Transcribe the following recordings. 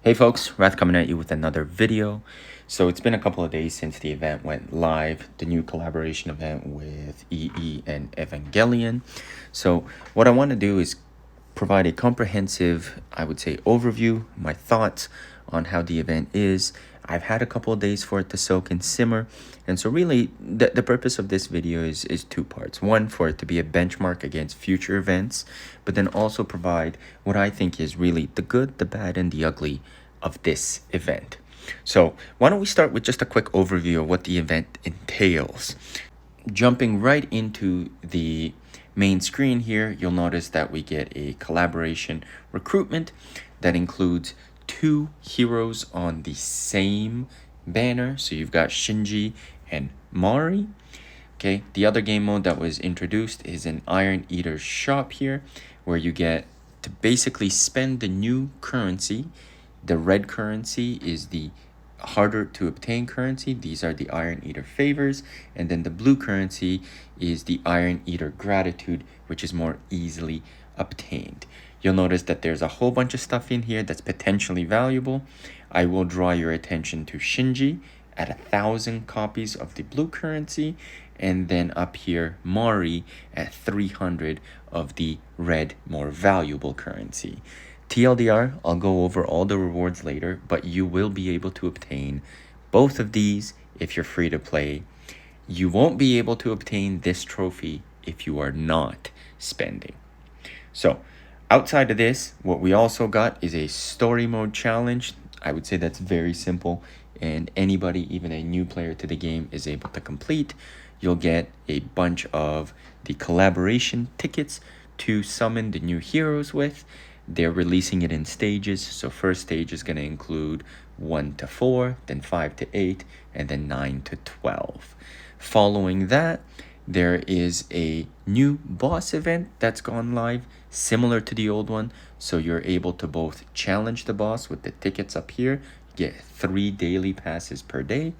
Hey folks, Wrath coming at you with another video. So it's been a couple of days since the event went live, the new collaboration event with EE and Evangelion. So what I want to do is provide a comprehensive, I would say, overview, my thoughts on how the event is. I've had a couple of days for it to soak and simmer. And so really, the purpose of this video is two parts. One, for it to be a benchmark against future events, but then also provide what I think is really the good, the bad, and the ugly of this event. So why don't we start with just a quick overview of what the event entails. Jumping right into the main screen here, you'll notice that we get a collaboration recruitment that includes two heroes on the same banner. So you've got Shinji and Mari. Okay, the other game mode that was introduced is an Iron Eater shop here, where you get to basically spend the new currency. The red currency is the harder to obtain currency. These are the Iron Eater favors. And then the blue currency is the Iron Eater gratitude, which is more easily obtained. You'll notice that there's a whole bunch of stuff in here that's potentially valuable. I will draw your attention to Shinji at 1,000 copies of the blue currency, and then up here Mari at 300 of the red, more valuable currency. TLDR, I'll go over all the rewards later, but you will be able to obtain both of these if you're free to play. You won't be able to obtain this trophy if you are not spending. So outside of this, what we also got is a story mode challenge. I would say that's very simple, and anybody, even a new player to the game, is able to complete. You'll get a bunch of the collaboration tickets to summon the new heroes with. They're releasing it in stages. So first stage is going to include 1 to 4, then 5 to 8, and then 9 to 12. Following that, there is a new boss event that's gone live, similar to the old one. So you're able to both challenge the boss with the tickets up here, get 3 daily passes per day.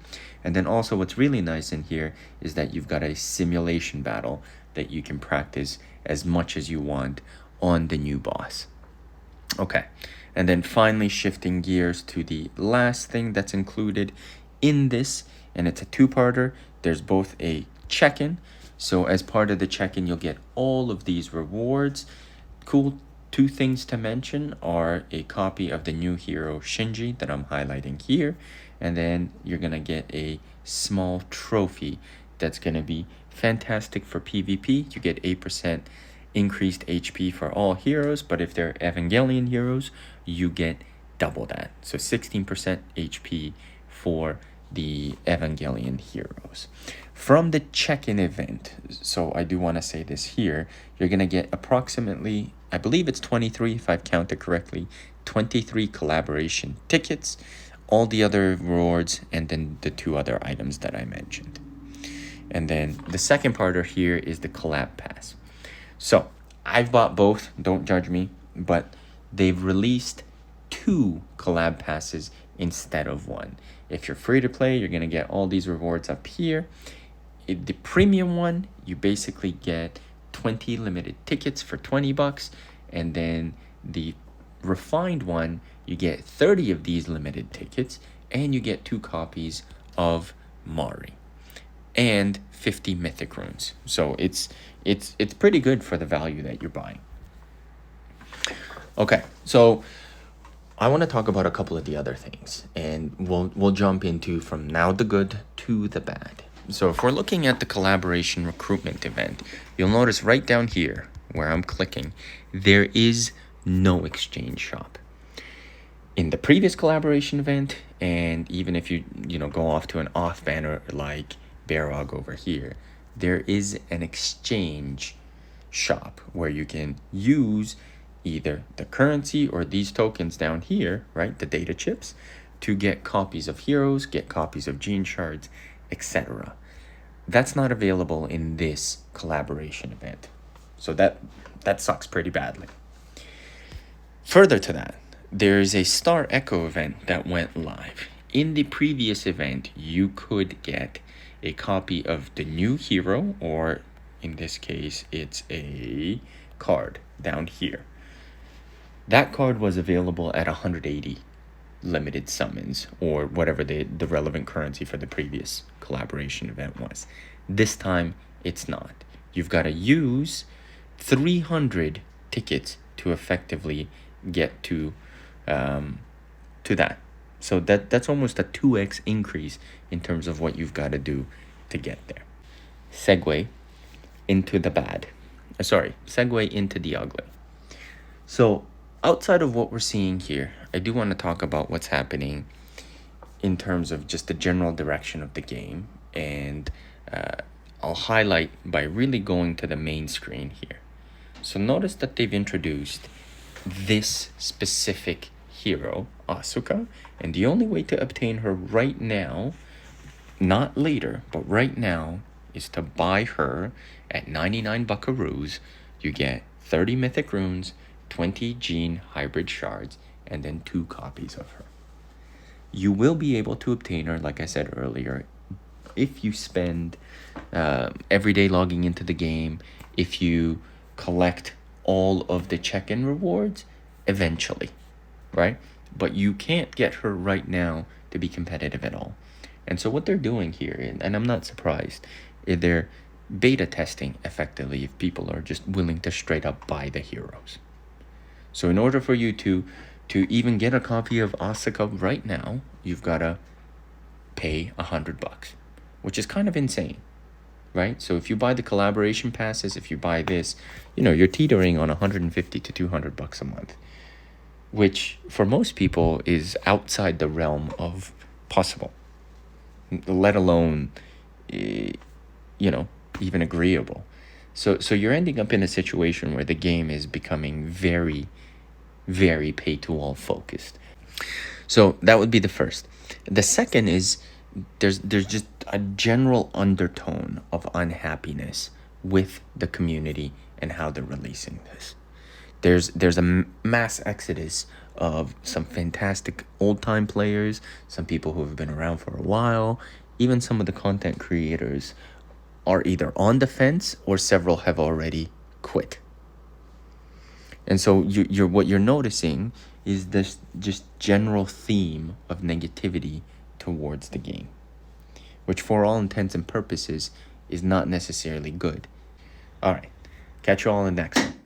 And then also what's really nice in here is that you've got a simulation battle that you can practice as much as you want on the new boss. Okay, and then finally shifting gears to the last thing that's included in this, and it's a two-parter. There's both a check-in. So as part of the check-in, you'll get all of these rewards. Cool two things to mention are a copy of the new hero Shinji that I'm highlighting here, and then you're gonna get a small trophy that's gonna be fantastic for PvP. You get 8% increased HP for all heroes, but if they're Evangelion heroes, you get double that. So 16% HP for the Evangelion heroes. From the check-in event, so I do want to say this here, you're going to get approximately, I believe it's 23, if I've counted correctly, 23 collaboration tickets, all the other rewards, and then the two other items that I mentioned. And then the second parter here is the Collab Pass. So I've bought both, don't judge me, but they've released 2 collab passes instead of 1. If you're free to play, you're going to get all these rewards up here. The premium one, you basically get 20 limited tickets for $20, and then the refined one, you get 30 of these limited tickets, and you get 2 copies of Mari and 50 mythic runes. So it's pretty good for the value that you're buying. Okay, so I want to talk about a couple of the other things, and we'll jump into from now the good to the bad. So if we're looking at the collaboration recruitment event, you'll notice right down here where I'm clicking, there is no exchange shop. In the previous collaboration event, and even if you go off to an off banner like Barog over here, there is an exchange shop where you can use either the currency or these tokens down here, right, the data chips, to get copies of heroes, get copies of gene shards, etc. That's not available in this collaboration event. So that sucks pretty badly. Further to that, there's a Star Echo event that went live. In the previous event, you could get a copy of the new hero, or in this case, it's a card down here. That card was available at 180 limited summons or whatever the relevant currency for the previous collaboration event was. This time, it's not. You've got to use 300 tickets to effectively get to that. So that's almost a 2x increase in terms of what you've got to do to get there. Segue into the bad. Segue into the ugly. So outside of what we're seeing here, I do want to talk about what's happening in terms of just the general direction of the game. And I'll highlight by really going to the main screen here. So notice that they've introduced this specific hero, Asuka, and the only way to obtain her right now, not later, but right now, is to buy her at 99 buckaroos. You get 30 mythic runes, 20 gene hybrid shards, and then 2 copies of her. You will be able to obtain her, like I said earlier, if you spend every day logging into the game, if you collect all of the check-in rewards eventually, right? But you can't get her right now to be competitive at all. And so what they're doing here, and I'm not surprised, is they're beta testing effectively if people are just willing to straight up buy the heroes. So in order for you to even get a copy of Asuka right now, you've got to pay $100, which is kind of insane, right? So if you buy the collaboration passes, if you buy this, you're teetering on $150 to $200 a month, which for most people is outside the realm of possible, let alone, even agreeable. So you're ending up in a situation where the game is becoming very, very pay-to-all focused. So that would be the first. The second is there's just a general undertone of unhappiness with the community and how they're releasing this. There's a mass exodus of some fantastic old-time players, some people who have been around for a while, even some of the content creators are either on the fence or several have already quit. And so what you're noticing is this just general theme of negativity towards the game, which for all intents and purposes is not necessarily good. All right, catch you all in the next one.